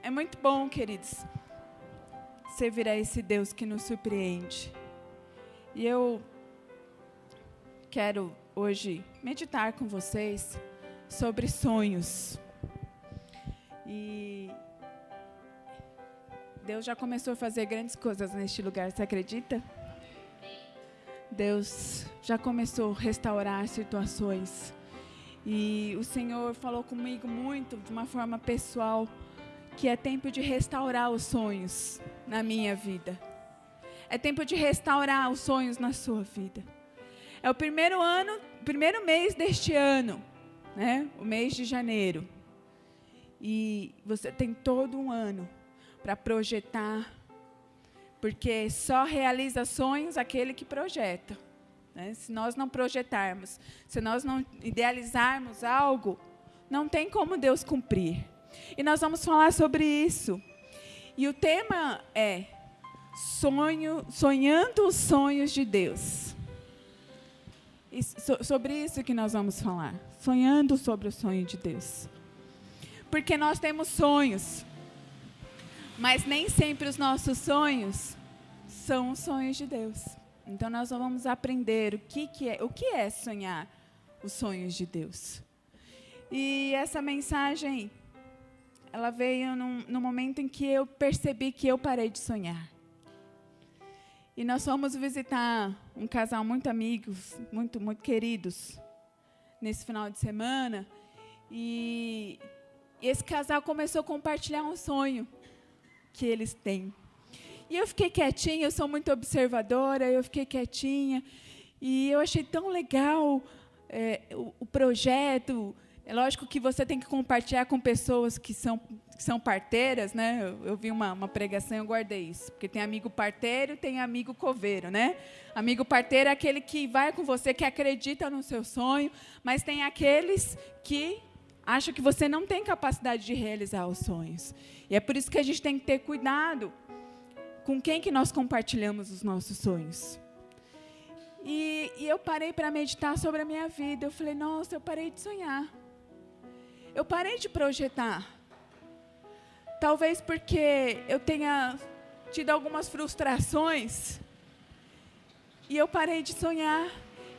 É muito bom, queridos, servir a esse Deus que nos surpreende. E eu quero hoje meditar com vocês sobre sonhos. E Deus já começou a fazer grandes coisas neste lugar, você acredita? Deus já começou a restaurar situações. E o Senhor falou comigo muito, de uma forma pessoal, que é tempo de restaurar os sonhos na minha vida. É tempo de restaurar os sonhos na sua vida. É o primeiro mês deste ano, né? O mês de janeiro. E você tem todo um ano para projetar, porque só realiza sonhos aquele que projeta. Né? Se nós não projetarmos, se nós não idealizarmos algo, não tem como Deus cumprir. E nós vamos falar sobre isso. E o tema é sonhando os sonhos de Deus. E sobre isso que nós vamos falar. Sonhando sobre o sonho de Deus. Porque nós temos sonhos, mas nem sempre os nossos sonhos são os sonhos de Deus. Então nós vamos aprender o que é sonhar os sonhos de Deus. E essa mensagem, ela veio no momento em que eu percebi que eu parei de sonhar. E nós fomos visitar um casal muito amigos, muito queridos, nesse final de semana. E esse casal começou a compartilhar um sonho que eles têm. E eu fiquei quietinha, eu sou muito observadora, eu fiquei quietinha. E eu achei tão legal o projeto. É lógico que você tem que compartilhar com pessoas que são parteiras, né? Eu vi uma pregação e eu guardei isso. Porque tem amigo parteiro e tem amigo coveiro, né? Amigo parteiro é aquele que vai com você, que acredita no seu sonho, mas tem aqueles que acham que você não tem capacidade de realizar os sonhos. E é por isso que a gente tem que ter cuidado com quem que nós compartilhamos os nossos sonhos. E eu parei para meditar sobre a minha vida. Eu falei, nossa, eu parei de sonhar. Eu parei de projetar. Talvez porque eu tenha tido algumas frustrações. E eu parei de sonhar.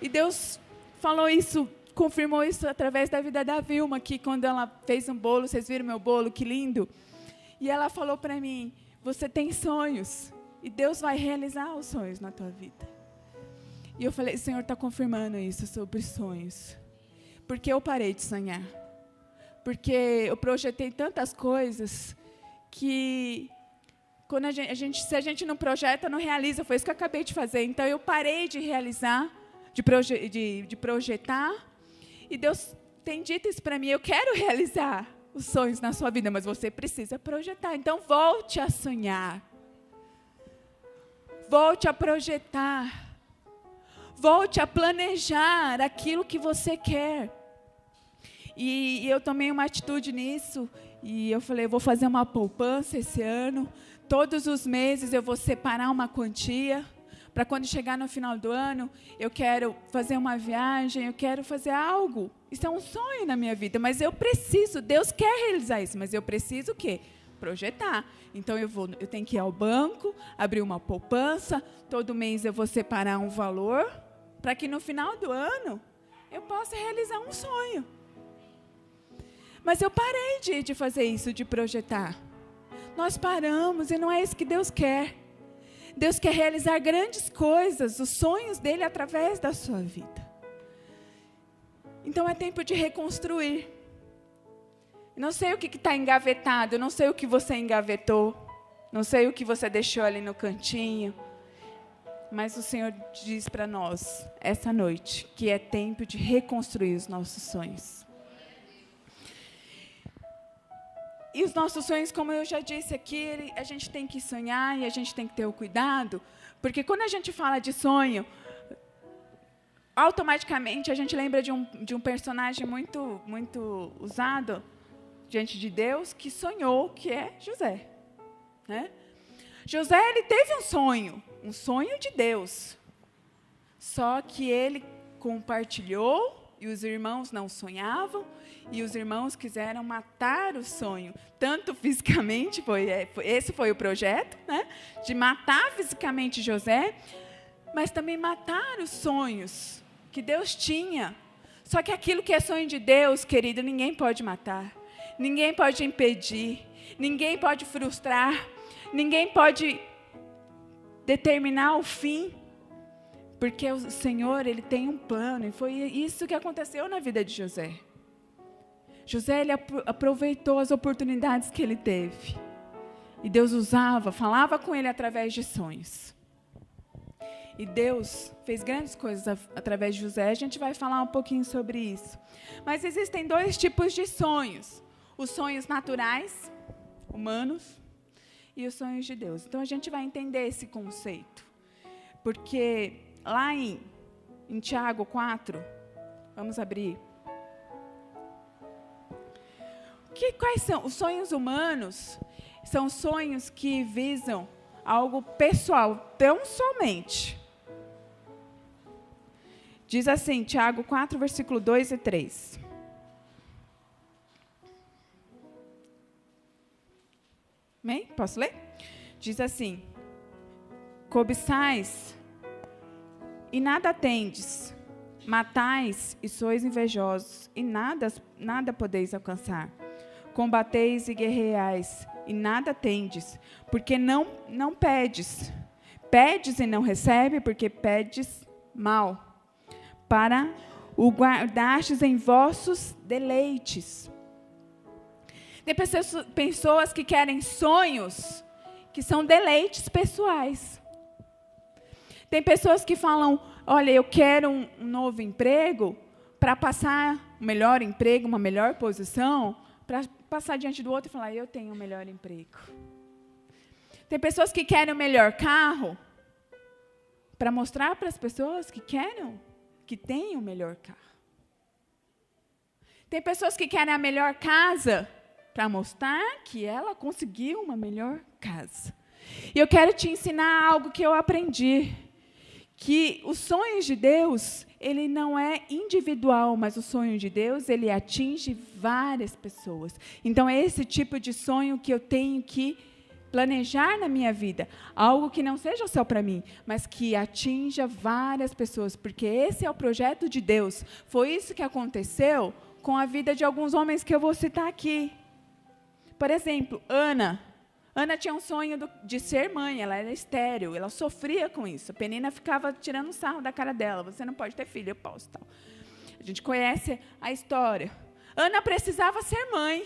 E Deus falou isso, confirmou isso através da vida da Vilma, que quando ela fez um bolo, vocês viram meu bolo, que lindo? E ela falou para mim, você tem sonhos, e Deus vai realizar os sonhos na tua vida. E eu falei, o Senhor está confirmando isso sobre sonhos. Porque eu parei de sonhar. Porque eu projetei tantas coisas que quando se a gente não projeta, não realiza. Foi isso que eu acabei de fazer. Então, eu parei de realizar, de projetar. E Deus tem dito isso para mim, eu quero realizar os sonhos na sua vida, mas você precisa projetar. Então, volte a sonhar. Volte a projetar. Volte a planejar aquilo que você quer. E eu tomei uma atitude nisso. E eu falei, eu vou fazer uma poupança esse ano. Todos os meses eu vou separar uma quantia. Para quando chegar no final do ano, eu quero fazer uma viagem, eu quero fazer algo. Isso é um sonho na minha vida, mas eu preciso, Deus quer realizar isso, mas eu preciso o quê? Projetar. Então eu tenho que ir ao banco, abrir uma poupança, todo mês eu vou separar um valor, para que no final do ano eu possa realizar um sonho. Mas eu parei de fazer isso, de projetar. Nós paramos e não é isso que Deus quer. Deus quer realizar grandes coisas, os sonhos dele através da sua vida. Então é tempo de reconstruir. Não sei o que está engavetado, não sei o que você engavetou, não sei o que você deixou ali no cantinho, mas o Senhor diz para nós, essa noite, que é tempo de reconstruir os nossos sonhos. E os nossos sonhos, como eu já disse aqui, a gente tem que sonhar e a gente tem que ter o cuidado, porque quando a gente fala de sonho, automaticamente a gente lembra de um personagem muito usado diante de Deus, que sonhou, que é José. Né? José, ele teve um sonho de Deus, só que ele compartilhou e os irmãos não sonhavam, e os irmãos quiseram matar o sonho, tanto fisicamente, esse foi o projeto, né, de matar fisicamente José, mas também matar os sonhos que Deus tinha. Só que aquilo que é sonho de Deus, querido, ninguém pode matar, ninguém pode impedir, ninguém pode frustrar, ninguém pode determinar o fim, porque o Senhor, Ele tem um plano, e foi isso que aconteceu na vida de José. José, ele aproveitou as oportunidades que ele teve, e Deus falava com ele através de sonhos. E Deus fez grandes coisas através de José. A gente vai falar um pouquinho sobre isso. Mas existem 2 tipos de sonhos. Os sonhos naturais, humanos, e os sonhos de Deus. Então, a gente vai entender esse conceito. Porque lá em Tiago 4, vamos abrir. Quais são? Os sonhos humanos são sonhos que visam algo pessoal, tão somente. Diz assim, Tiago 4, versículo 2 e 3. Amém? Posso ler? Diz assim: cobiçais e nada tendes, matais e sois invejosos, e nada podeis alcançar. Combateis e guerreais, e nada tendes, porque não pedes. Pedes e não recebe, porque pedes mal, para o guardastes em vossos deleites. Tem pessoas que querem sonhos que são deleites pessoais. Tem pessoas que falam, olha, eu quero um novo emprego para passar um melhor emprego, uma melhor posição, para passar diante do outro e falar, eu tenho um melhor emprego. Tem pessoas que querem o melhor carro para mostrar para as pessoas que têm o melhor carro. Tem pessoas que querem a melhor casa para mostrar que ela conseguiu uma melhor casa. E eu quero te ensinar algo que eu aprendi, que os sonhos de Deus, ele não é individual, mas o sonho de Deus, ele atinge várias pessoas. Então, é esse tipo de sonho que eu tenho que planejar na minha vida. Algo que não seja só para mim, mas que atinja várias pessoas, porque esse é o projeto de Deus. Foi isso que aconteceu com a vida de alguns homens que eu vou citar aqui. Por exemplo, Ana. Ana tinha um sonho de ser mãe, ela era estéril, ela sofria com isso. A Penina ficava tirando sarro da cara dela, você não pode ter filho, eu posso. Tal. A gente conhece a história. Ana precisava ser mãe.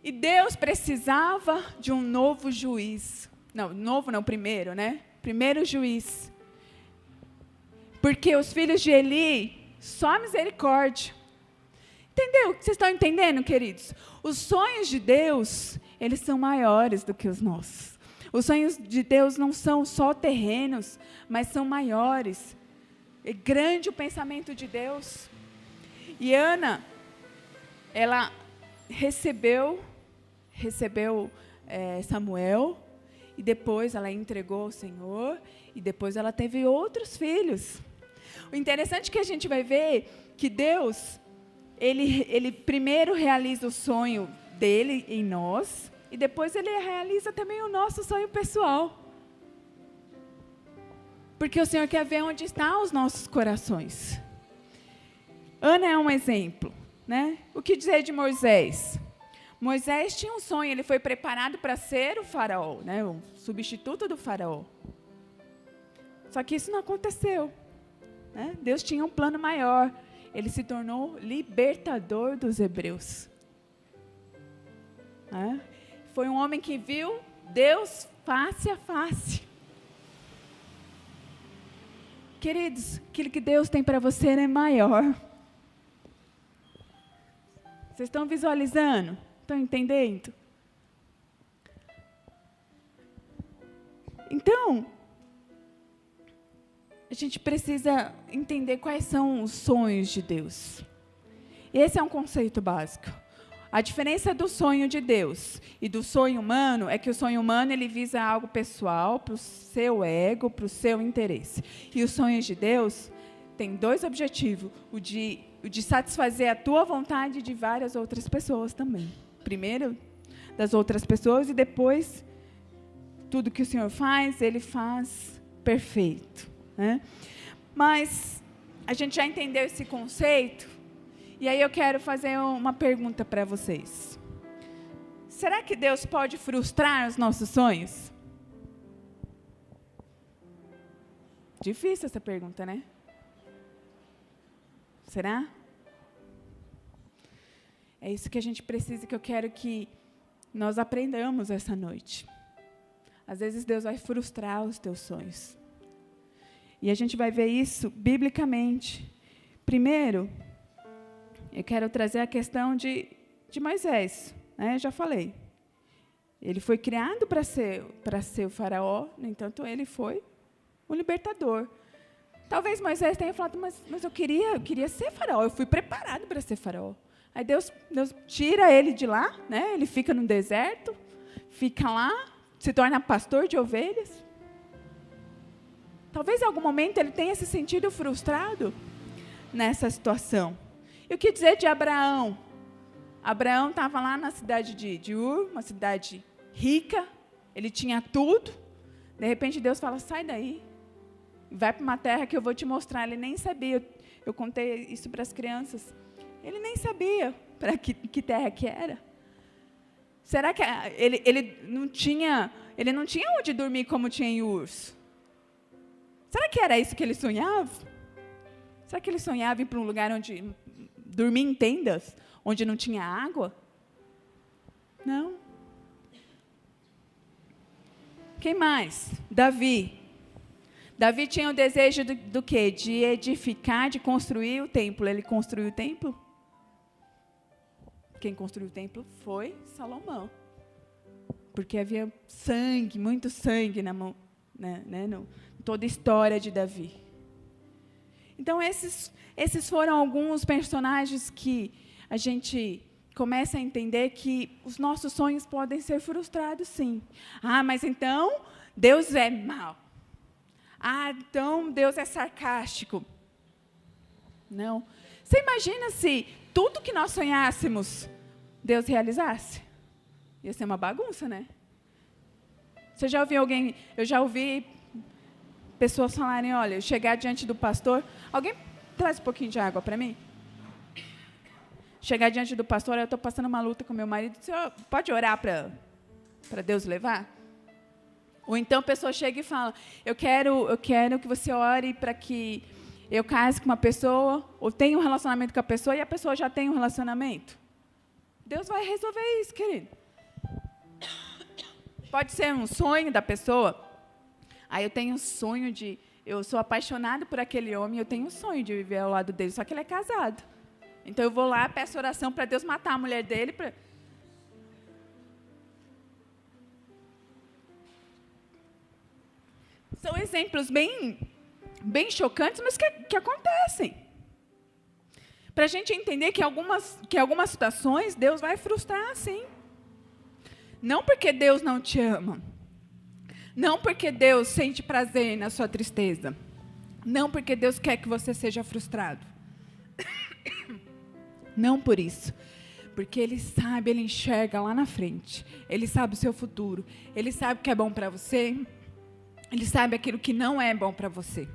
E Deus precisava de um novo juiz. Primeiro, né? Primeiro juiz. Porque os filhos de Eli, só misericórdia. Entendeu? Vocês estão entendendo, queridos? Os sonhos de Deus, eles são maiores do que os nossos. Os sonhos de Deus não são só terrenos, mas são maiores. É grande o pensamento de Deus. E Ana, ela recebeu Samuel, e depois ela entregou ao Senhor, e depois ela teve outros filhos. O interessante é que a gente vai ver que Deus, Ele primeiro realiza o sonho dele em nós, e depois Ele realiza também o nosso sonho pessoal. Porque o Senhor quer ver onde estão os nossos corações. Ana é um exemplo, né? O que dizer de Moisés? Moisés tinha um sonho, ele foi preparado para ser o faraó, né? O substituto do faraó. Só que isso não aconteceu, né? Deus tinha um plano maior. Ele se tornou libertador dos hebreus. Foi um homem que viu Deus face a face. Queridos, aquilo que Deus tem para você é maior. Vocês estão visualizando? Estão entendendo? Então, a gente precisa entender quais são os sonhos de Deus. Esse é um conceito básico. A diferença do sonho de Deus e do sonho humano é que o sonho humano ele visa algo pessoal, para o seu ego, para o seu interesse. E os sonhos de Deus tem dois objetivos, o de satisfazer a tua vontade e de várias outras pessoas também. Primeiro, das outras pessoas, e depois, tudo que o Senhor faz, Ele faz perfeito, né? Mas a gente já entendeu esse conceito, e aí eu quero fazer uma pergunta para vocês. Será que Deus pode frustrar os nossos sonhos? Difícil essa pergunta, né? Será? É isso que a gente precisa, que eu quero que nós aprendamos essa noite. Às vezes Deus vai frustrar os teus sonhos. E a gente vai ver isso biblicamente. Primeiro, eu quero trazer a questão de Moisés, né? Já falei. Ele foi criado para ser o faraó, no entanto, ele foi o libertador. Talvez Moisés tenha falado, mas eu queria ser faraó, eu fui preparado para ser faraó. Aí Deus tira ele de lá, né? Ele fica no deserto, fica lá, se torna pastor de ovelhas. Talvez em algum momento ele tenha se sentido frustrado nessa situação. E o que dizer de Abraão? Abraão estava lá na cidade de Ur, uma cidade rica, ele tinha tudo. De repente Deus fala, sai daí, vai para uma terra que eu vou te mostrar. Ele nem sabia, eu contei isso para as crianças, ele nem sabia para que terra que era. Será que ele não tinha onde dormir como tinha em Ur? Será que era isso que ele sonhava? Será que ele sonhava ir para um lugar onde dormir em tendas, onde não tinha água? Não. Quem mais? Davi. Davi tinha o desejo do quê? De edificar, de construir o templo. Ele construiu o templo? Quem construiu o templo foi Salomão. Porque havia sangue, muito sangue na mão, né, toda a história de Davi. Então, esses foram alguns personagens que a gente começa a entender que os nossos sonhos podem ser frustrados, sim. Ah, mas então Deus é mau. Ah, então Deus é sarcástico. Não. Você imagina se tudo que nós sonhássemos, Deus realizasse? Ia ser uma bagunça, né? Você já ouviu alguém... Eu já ouvi pessoas falarem, olha, eu chegar diante do pastor... Alguém traz um pouquinho de água para mim? Chegar diante do pastor, eu estou passando uma luta com meu marido, senhor, pode orar para Deus levar? Ou então a pessoa chega e fala, eu quero que você ore para que eu case com uma pessoa, ou tenha um relacionamento com a pessoa, e a pessoa já tem um relacionamento. Deus vai resolver isso, querido. Pode ser um sonho da pessoa. Aí eu tenho um sonho eu sou apaixonada por aquele homem, eu tenho um sonho de viver ao lado dele, só que ele é casado. Então eu vou lá, peço oração para Deus matar a mulher dele. São exemplos bem chocantes, mas que acontecem. Para a gente entender que algumas situações Deus vai frustrar, sim. Não porque Deus não te ama. Não porque Deus sente prazer na sua tristeza. Não porque Deus quer que você seja frustrado. Não por isso. Porque Ele sabe, Ele enxerga lá na frente. Ele sabe o seu futuro. Ele sabe o que é bom para você. Ele sabe aquilo que não é bom para você.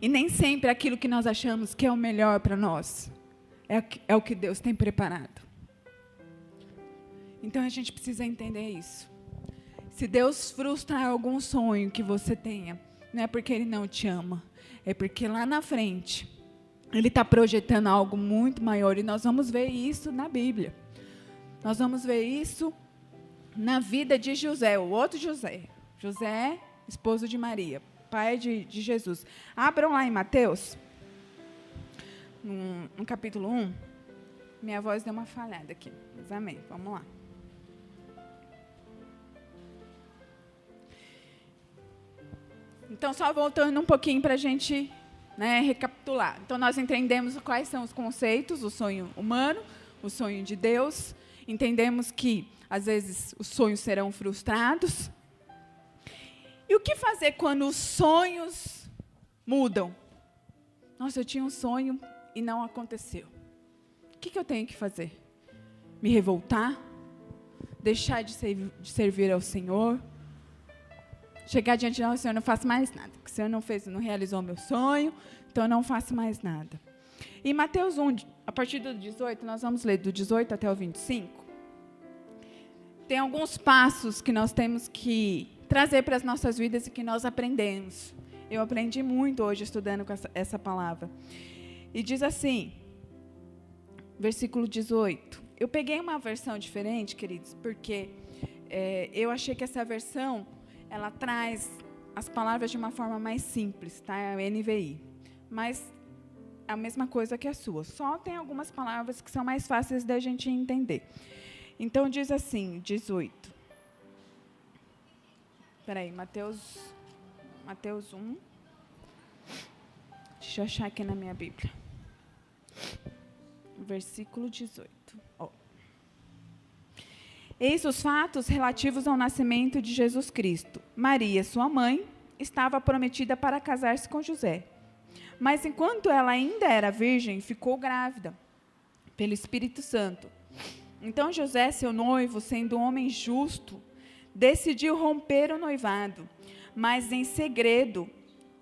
E nem sempre aquilo que nós achamos que é o melhor para nós é o que Deus tem preparado. Então a gente precisa entender isso. Se Deus frustrar algum sonho que você tenha, não é porque Ele não te ama, é porque lá na frente Ele está projetando algo muito maior, e nós vamos ver isso na Bíblia. Nós vamos ver isso na vida de José, o outro José. José, esposo de Maria, pai de Jesus. Abram lá em Mateus, no capítulo 1. Minha voz deu uma falhada aqui, mas amém, vamos lá. Então, só voltando um pouquinho para a gente, recapitular. Então, nós entendemos quais são os conceitos, o sonho humano, o sonho de Deus. Entendemos que, às vezes, os sonhos serão frustrados. E o que fazer quando os sonhos mudam? Nossa, eu tinha um sonho e não aconteceu. O que eu tenho que fazer? Me revoltar? Deixar de servir ao Senhor? Chegar diante de nós, Senhor, não faço mais nada. Porque o Senhor não realizou o meu sonho, então eu não faço mais nada. Em Mateus 1, a partir do 18, nós vamos ler do 18 até o 25. Tem alguns passos que nós temos que trazer para as nossas vidas e que nós aprendemos. Eu aprendi muito hoje estudando com essa palavra. E diz assim, versículo 18. Eu peguei uma versão diferente, queridos, porque eu achei que essa versão, ela traz as palavras de uma forma mais simples, tá? É a NVI. Mas é a mesma coisa que a sua. Só tem algumas palavras que são mais fáceis da gente entender. Então, diz assim, 18. Espera aí, Mateus 1. Deixa eu achar aqui na minha Bíblia. Versículo 18. Oh. Eis os fatos relativos ao nascimento de Jesus Cristo. Maria, sua mãe, estava prometida para casar-se com José. Mas, enquanto ela ainda era virgem, ficou grávida pelo Espírito Santo. Então, José, seu noivo, sendo um homem justo, decidiu romper o noivado, mas em segredo,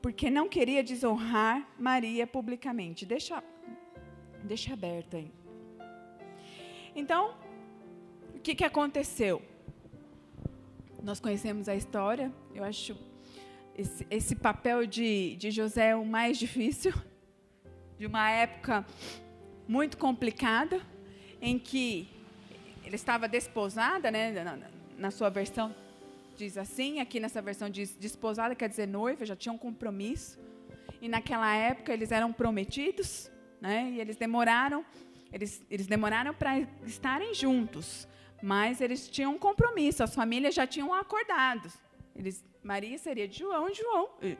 porque não queria desonrar Maria publicamente. Deixa aberto aí. Então, o que aconteceu? Nós conhecemos a história. Eu acho esse papel de José é o mais difícil, de uma época muito complicada, em que ele estava desposada, né? Na sua versão diz assim, aqui nessa versão diz desposada, quer dizer noiva, já tinha um compromisso. E naquela época eles eram prometidos, né? E eles demoraram para estarem juntos, mas eles tinham um compromisso, as famílias já tinham acordado. Maria seria de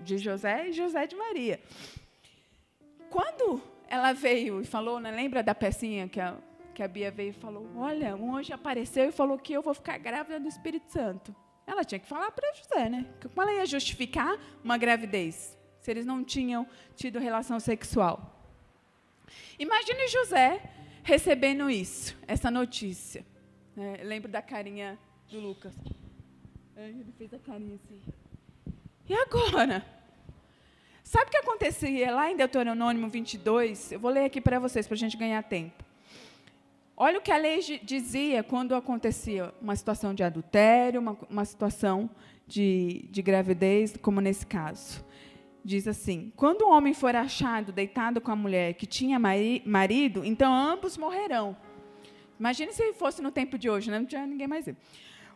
de José e José de Maria. Quando ela veio e falou, né, lembra da pecinha que a Bia veio e falou, olha, um anjo apareceu e falou que eu vou ficar grávida do Espírito Santo. Ela tinha que falar para José, né? Como ela ia justificar uma gravidez, se eles não tinham tido relação sexual? Imagine José recebendo essa notícia. Lembro da carinha do Lucas. Ele fez a carinha assim. E agora? Sabe o que acontecia lá em Deuteronômio 22? Eu vou ler aqui para vocês, para a gente ganhar tempo. Olha o que a lei dizia quando acontecia uma situação de adultério, uma situação de gravidez, como nesse caso. Diz assim, quando o homem for achado deitado com a mulher que tinha marido, então ambos morrerão. Imagine se fosse no tempo de hoje, né? Não tinha ninguém mais.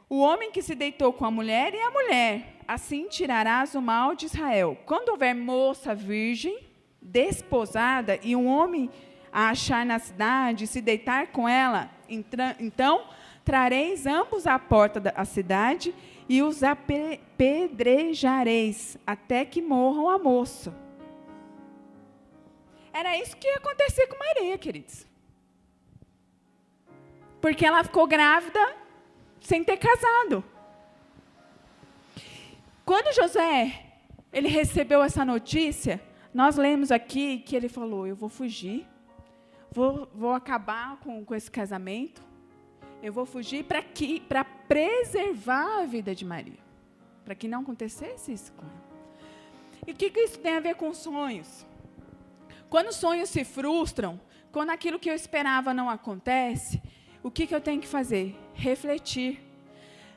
O homem que se deitou com a mulher e a mulher, assim tirarás o mal de Israel. Quando houver moça virgem, desposada, e um homem a achar na cidade, se deitar com ela, então trareis ambos à porta da cidade e os apedrejareis, até que morram a moça. Era isso que ia acontecer com Maria, queridos. Porque ela ficou grávida sem ter casado. Quando José ele recebeu essa notícia, nós lemos aqui que ele falou, eu vou fugir, vou acabar com esse casamento, eu vou fugir para preservar a vida de Maria, para que não acontecesse isso com ela. E o que isso tem a ver com sonhos? Quando os sonhos se frustram, quando aquilo que eu esperava não acontece, o que eu tenho que fazer? Refletir.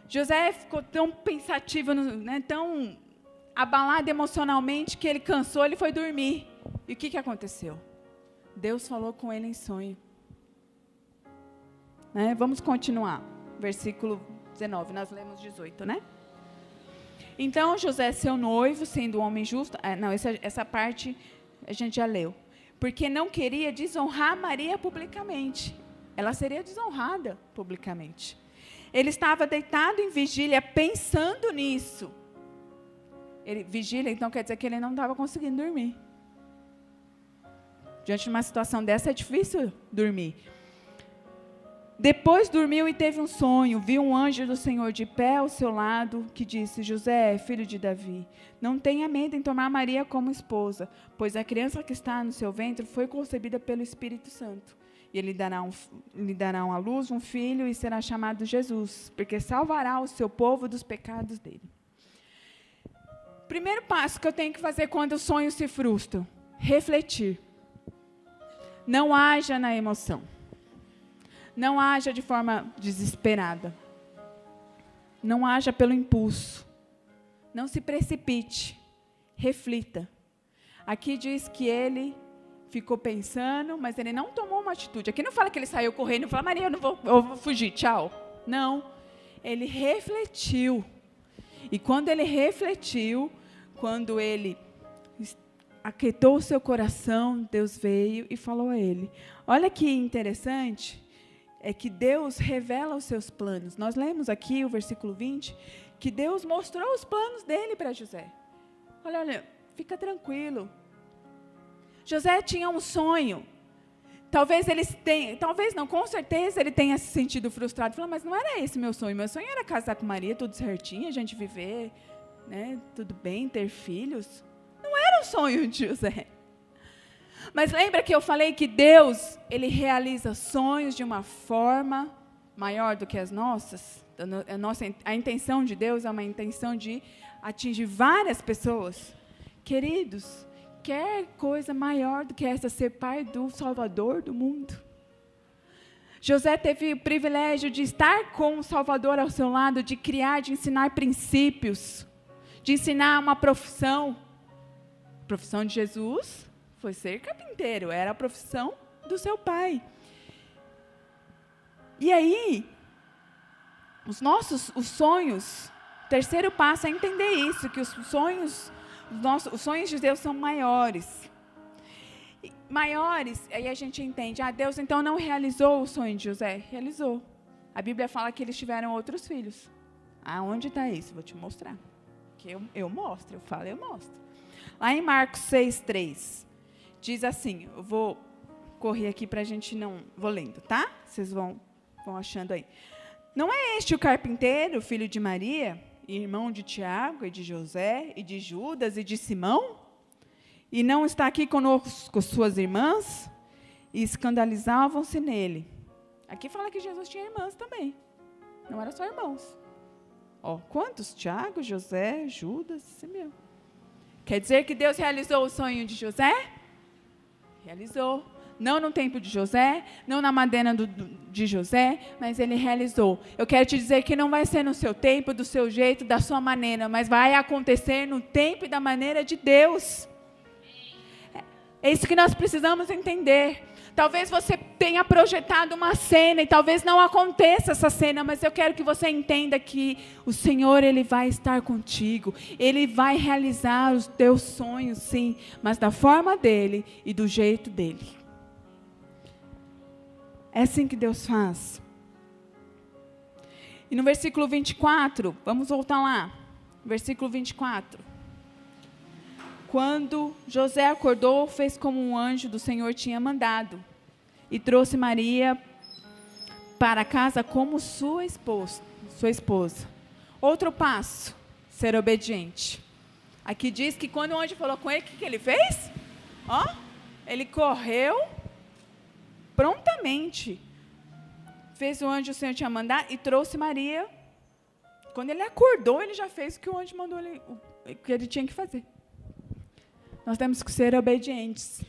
José ficou tão pensativo, né, tão abalado emocionalmente, que ele cansou, ele foi dormir. E o que aconteceu? Deus falou com ele em sonho. Né? Vamos continuar. Versículo 19, nós lemos 18, né? Então, José, seu noivo, sendo um homem justo... essa parte a gente já leu. Porque não queria desonrar Maria publicamente. Ela seria desonrada publicamente. Ele estava deitado em vigília, pensando nisso. Vigília, então, quer dizer que ele não estava conseguindo dormir. Diante de uma situação dessa, é difícil dormir. Depois dormiu e teve um sonho. Viu um anjo do Senhor de pé ao seu lado, que disse: José, filho de Davi, não tenha medo em tomar Maria como esposa, pois a criança que está no seu ventre foi concebida pelo Espírito Santo. E ele lhe dará à luz um filho e será chamado Jesus, porque salvará o seu povo dos pecados dele. Primeiro passo que eu tenho que fazer quando os sonhos se frustram: refletir. Não haja na emoção. Não haja de forma desesperada. Não haja pelo impulso. Não se precipite. Reflita. Aqui diz que ele ficou pensando, mas ele não tomou uma atitude. Aqui não fala que ele saiu correndo e falou: Maria, eu vou fugir, tchau. Não. Ele refletiu. E quando ele refletiu, quando ele aquietou o seu coração, Deus veio e falou a ele. Olha que interessante. É que Deus revela os seus planos. Nós lemos aqui o versículo 20, que Deus mostrou os planos dele para José. Olha, fica tranquilo. José tinha um sonho. Talvez não, com certeza ele tenha se sentido frustrado. Falou, mas não era esse meu sonho. Meu sonho era casar com Maria, tudo certinho, a gente viver, né, tudo bem, ter filhos. Não era o sonho de José. Mas lembra que eu falei que Deus, ele realiza sonhos de uma forma maior do que as nossas? A intenção de Deus é uma intenção de atingir várias pessoas. Queridos, quer coisa maior do que essa, ser pai do Salvador do mundo? José teve o privilégio de estar com o Salvador ao seu lado, de criar, de ensinar princípios, de ensinar uma profissão. A profissão de Jesus foi ser carpinteiro, era a profissão do seu pai. E aí, os sonhos, o terceiro passo é entender isso, que os sonhos de Deus são maiores. Maiores, aí a gente entende, Deus então não realizou o sonho de José? Realizou. A Bíblia fala que eles tiveram outros filhos. Onde está isso? Vou te mostrar. Que eu mostro, eu mostro. Lá em Marcos 6:3. Diz assim, eu vou correr aqui para a gente não... Vou lendo, tá? Vocês vão achando aí. Não é este o carpinteiro, filho de Maria, irmão de Tiago e de José, e de Judas e de Simão? E não está aqui conosco suas irmãs? E escandalizavam-se nele. Aqui fala que Jesus tinha irmãs também. Não eram só irmãos. Quantos? Tiago, José, Judas, Simão. Quer dizer que Deus realizou o sonho de José? Realizou. Não no tempo de José, não na madeira de José, mas ele realizou. Eu quero te dizer que não vai ser no seu tempo, do seu jeito, da sua maneira, mas vai acontecer no tempo e da maneira de Deus. É isso que nós precisamos entender. Talvez você tenha projetado uma cena e talvez não aconteça essa cena, mas eu quero que você entenda que o Senhor, ele vai estar contigo. Ele vai realizar os teus sonhos, sim, mas da forma dele e do jeito dele. É assim que Deus faz. E no versículo 24, vamos voltar lá. Versículo 24. Quando José acordou, fez como um anjo do Senhor tinha mandado, e trouxe Maria para casa como sua esposa. Outro passo, ser obediente. Aqui diz que quando o anjo falou com ele, o que ele fez? Ele correu prontamente. Fez o anjo, o Senhor tinha mandado, e trouxe Maria. Quando ele acordou, ele já fez o que o anjo mandou, o que ele tinha que fazer. Nós temos que ser obedientes.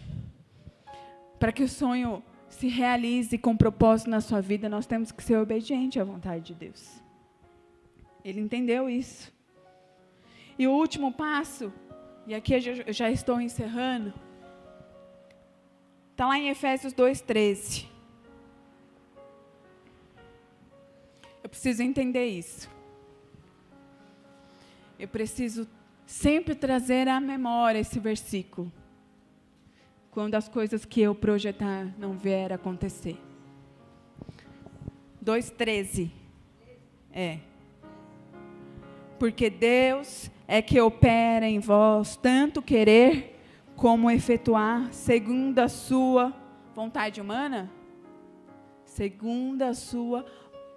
Para que o sonho se realize com propósito na sua vida, nós temos que ser obedientes à vontade de Deus. Ele entendeu isso. E o último passo, e aqui eu já estou encerrando, está lá em Efésios 2:13. Eu preciso entender isso. Eu preciso sempre trazer à memória esse versículo, quando as coisas que eu projetar não vier a acontecer. 2:13. Porque Deus é que opera em vós, tanto querer como efetuar, segundo a sua vontade humana. segundo a sua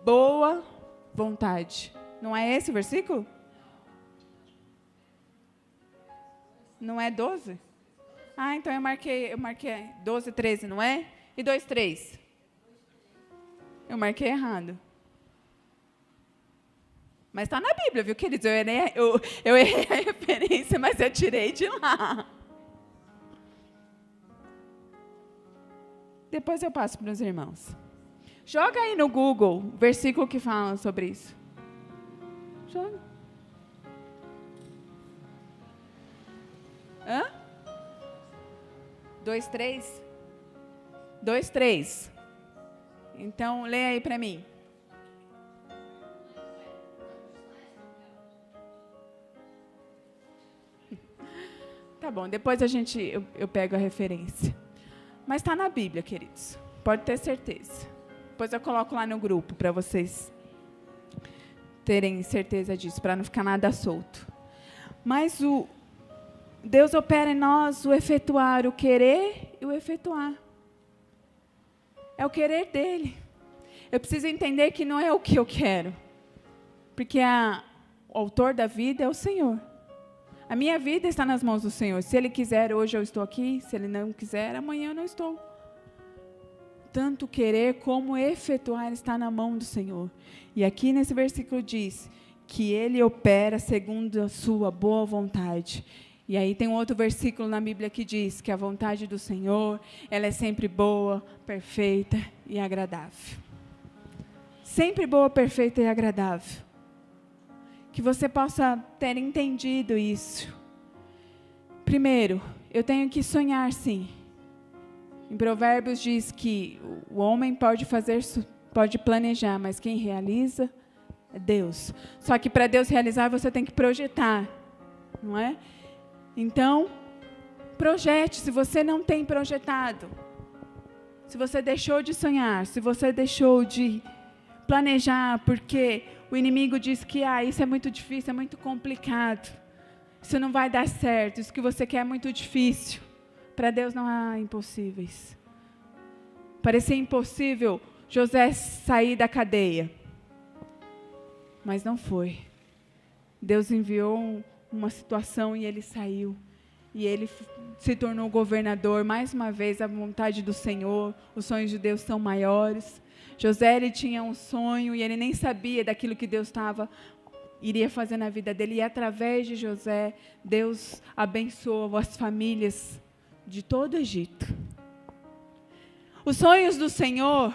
boa vontade. Não é esse o versículo? Não é 12? Ah, então eu marquei 12, 13, não é? E 2, 3? Eu marquei errado. Mas está na Bíblia, viu, queridos? Eu errei a referência, mas eu tirei de lá. Depois eu passo para os irmãos. Joga aí no Google o versículo que fala sobre isso. Joga. Hã? 2, 3? 2, 3. Então, lê aí para mim. Tá bom, depois eu pego a referência. Mas está na Bíblia, queridos. Pode ter certeza. Depois eu coloco lá no grupo para vocês terem certeza disso, para não ficar nada solto. Mas Deus opera em nós o efetuar, o querer e o efetuar. É o querer dele. Eu preciso entender que não é o que eu quero. Porque o autor da vida é o Senhor. A minha vida está nas mãos do Senhor. Se Ele quiser, hoje eu estou aqui. Se Ele não quiser, amanhã eu não estou. Tanto querer como efetuar está na mão do Senhor. E aqui nesse versículo diz que Ele opera segundo a sua boa vontade. E aí tem um outro versículo na Bíblia que diz que a vontade do Senhor, ela é sempre boa, perfeita e agradável. Sempre boa, perfeita e agradável. Que você possa ter entendido isso. Primeiro, eu tenho que sonhar, sim. Em Provérbios diz que o homem pode planejar, mas quem realiza é Deus. Só que para Deus realizar, você tem que projetar, não é? Então, projete. Se você não tem projetado, se você deixou de sonhar, se você deixou de planejar, porque o inimigo diz que isso é muito difícil, é muito complicado, isso não vai dar certo, isso que você quer é muito difícil. Para Deus não há impossíveis. Parecia impossível José sair da cadeia, mas não foi. Deus enviou uma situação e ele saiu. E ele se tornou governador. Mais uma vez, a vontade do Senhor, os sonhos de Deus são maiores. José, ele tinha um sonho e ele nem sabia daquilo que Deus iria fazer na vida dele. E através de José, Deus abençoou as famílias de todo o Egito. Os sonhos do Senhor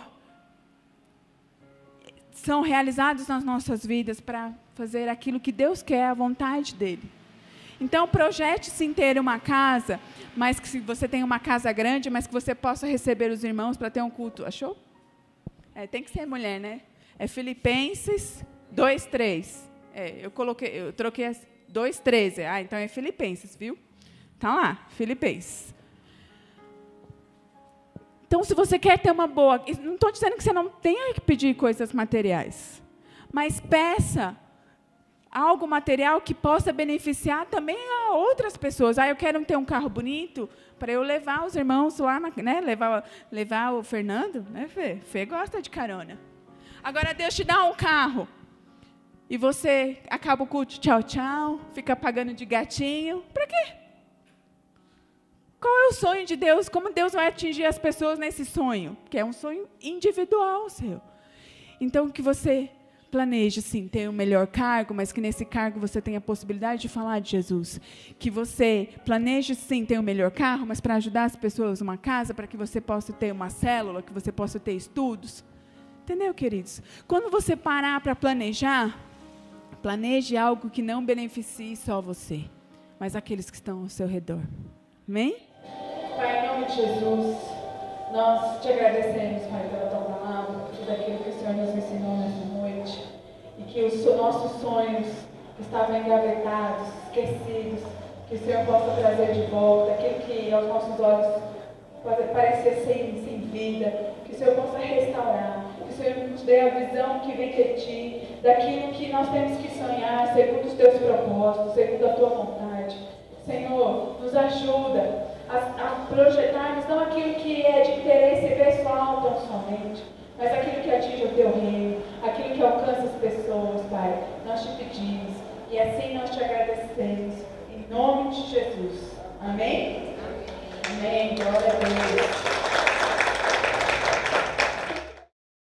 são realizados nas nossas vidas para fazer aquilo que Deus quer, a vontade dele. Então, projete-se em ter uma casa, mas que se você tem uma casa grande, mas que você possa receber os irmãos para ter um culto. Achou? Tem que ser mulher, né? É Filipenses 2:3. Eu troquei as 2:13. Então é Filipenses, viu? Tá lá, Filipenses. Então, se você quer ter uma boa... Não estou dizendo que você não tenha que pedir coisas materiais, mas peça algo material que possa beneficiar também a outras pessoas. Eu quero ter um carro bonito para eu levar os irmãos lá, né? levar o Fernando, né, Fê? Fê gosta de carona. Agora, Deus te dá um carro e você acaba o culto, tchau, tchau, fica pagando de gatinho. Para quê? Qual é o sonho de Deus? Como Deus vai atingir as pessoas nesse sonho? Que é um sonho individual seu. Então, que você planeje, sim, ter um melhor cargo, mas que nesse cargo você tenha a possibilidade de falar de Jesus. Que você planeje, sim, ter um melhor carro, mas para ajudar as pessoas uma casa, para que você possa ter uma célula, que você possa ter estudos. Entendeu, queridos? Quando você parar para planejar, planeje algo que não beneficie só você, mas aqueles que estão ao seu redor. Amém? Pai, em nome de Jesus, nós te agradecemos, Pai, pela tua palavra, por tudo aquilo que o Senhor nos ensinou nessa noite, e que os nossos sonhos que estavam engavetados, esquecidos, que o Senhor possa trazer de volta, aquilo que aos nossos olhos parecia sem vida, que o Senhor possa restaurar, que o Senhor nos dê a visão que vem de Ti, daquilo que nós temos que sonhar, segundo os Teus propósitos, segundo a Tua vontade. Senhor, nos ajuda a projetarmos não aquilo que é de interesse pessoal tão somente, mas aquilo que atinge o teu reino, aquilo que alcança as pessoas, Pai. Nós te pedimos e assim nós te agradecemos, em nome de Jesus. Amém? Amém. Glória a Deus.